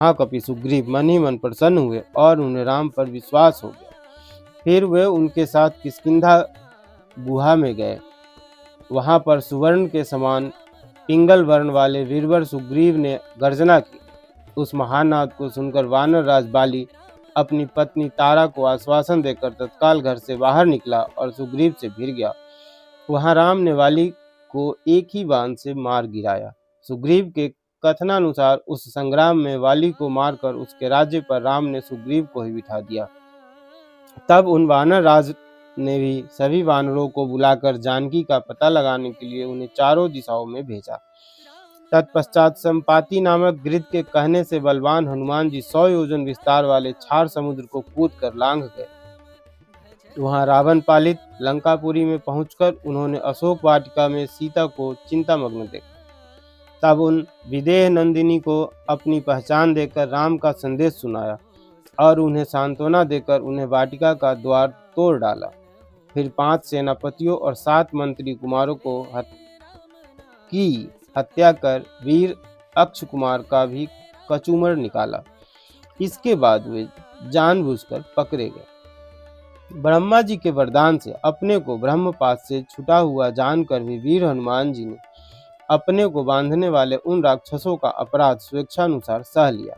महाकपि सुग्रीव मन ही मन प्रसन्न हुए और उन्हें राम पर विश्वास हो गया। फिर वे उनके साथ किष्किंधा गुहा में गए। वहां पर सुवर्ण के समान पिंगल वर्ण वाले वीरवर सुग्रीव ने गर्जना की। उस महानाद को सुनकर वानर राज बाली अपनी पत्नी तारा को आश्वासन देकर तत्काल घर से बाहर निकला और सुग्रीव से भिड़ गया। वहां राम ने वाली को एक ही बाण से मार गिराया। सुग्रीव के कथनानुसार उस संग्राम में वाली को मारकर उसके राज्य पर राम ने सुग्रीव को ही बिठा दिया। तब उन वानर राज ने भी सभी वानरों को बुलाकर जानकी का पता लगाने के लिए उन्हें चारों दिशाओं में भेजा। तत्पश्चात संपाति नामक गिद्ध के कहने से बलवान हनुमान जी 100 योजन विस्तार वाले छार समुद्र को कूदकर लांघ गए। वहां रावण पालित लंकापुरी में पहुंचकर उन्होंने अशोक वाटिका में सीता को चिंतामग्न देखा। तब उन विदेह नंदिनी को अपनी पहचान देकर राम का संदेश सुनाया और उन्हें सांत्वना देकर उन्हें वाटिका का द्वार तोड़ डाला। फिर 5 सेनापतियों और 7 मंत्री कुमारों को हत्या कर वीर अक्ष कुमार का भी कचूमर निकाला। इसके बाद वे जानबूझकर पकड़े गए। ब्रह्मा जी के वरदान से अपने को ब्रह्मपात से छुटा हुआ जानकर भी वीर हनुमान जी ने अपने को बांधने वाले उन राक्षसों का अपराध स्वेच्छानुसार सह लिया।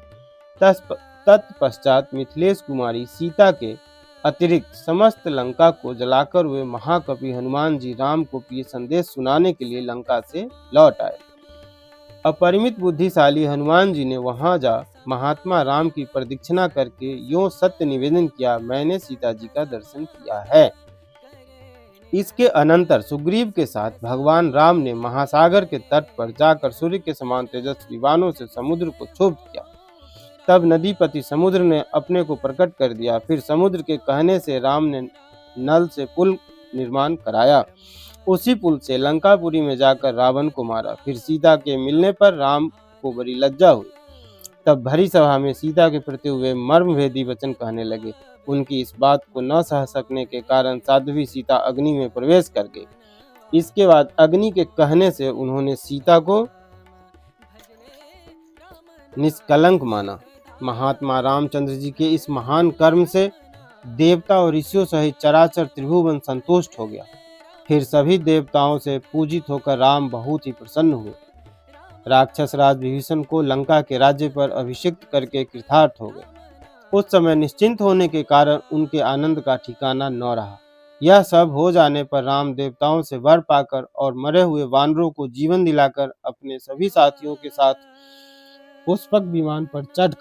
तत्पश्चात मिथिलेश कुमारी सीता के अतिरिक्त समस्त लंका को जलाकर वे महाकपि हनुमान जी राम को प्रिय संदेश सुनाने के लिए लंका से लौट आए। अपरिमित बुद्धिशाली हनुमान जी ने वहां जा महात्मा राम की प्रदक्षिणा करके यों सत्य निवेदन किया, मैंने सीता जी का दर्शन किया है। इसके अनंतर सुग्रीव के साथ भगवान राम ने महासागर के तट पर जाकर सूर्य के समान तेजस्वी बाणों से समुद्र को क्षुब्ध किया। तब नदीपति समुद्र ने अपने को प्रकट कर दिया। फिर समुद्र के कहने से राम ने नल से पुल निर्माण कराया। उसी पुल से लंकापुरी में जाकर रावण को मारा। फिर सीता के मिलने पर राम को बड़ी लज्जा हुई। तब भरी सभा में सीता के प्रति हुए मर्मभेदी वचन कहने लगे। उनकी इस बात को न सह सकने के कारण साध्वी सीता अग्नि में प्रवेश कर गई। इसके बाद अग्नि के कहने से उन्होंने सीता को निष्कलंक माना। महात्मा रामचंद्र जी के इस महान कर्म से देवता और ऋषियों सहित चराचर त्रिभुवन संतुष्ट हो गया। फिर सभी देवताओं से पूजित होकर राम बहुत ही प्रसन्न हुए। राक्षस राज विभीषण को लंका के राज्य पर अभिषिक्त करके कृतार्थ हो गए। उस समय निश्चिंत होने के कारण उनके आनंद का ठिकाना न रहा। यह सब हो जाने पर राम देवताओं से वर पाकर और मरे हुए वानरों को जीवन दिलाकर अपने सभी साथियों के साथ पुष्पक विमान पर चढ़कर